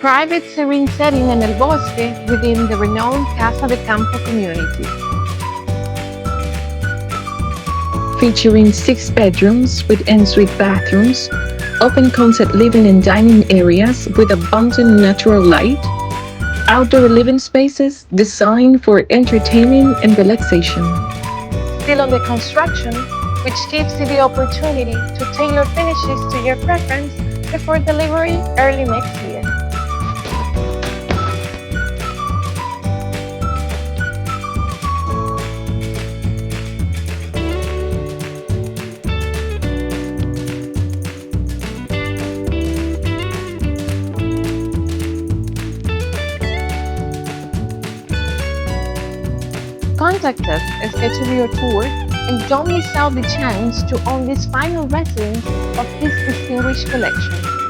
private serene setting in El Bosque within the renowned Casa de Campo community. Featuring 6 bedrooms with en-suite bathrooms, open concept living and dining areas with abundant natural light, outdoor living spaces designed for entertaining and relaxation. Still under construction, which gives you the opportunity to tailor finishes to your preference before delivery early next year. Contact us and schedule your tour, and don't miss out the chance to own this final residence of this distinguished collection.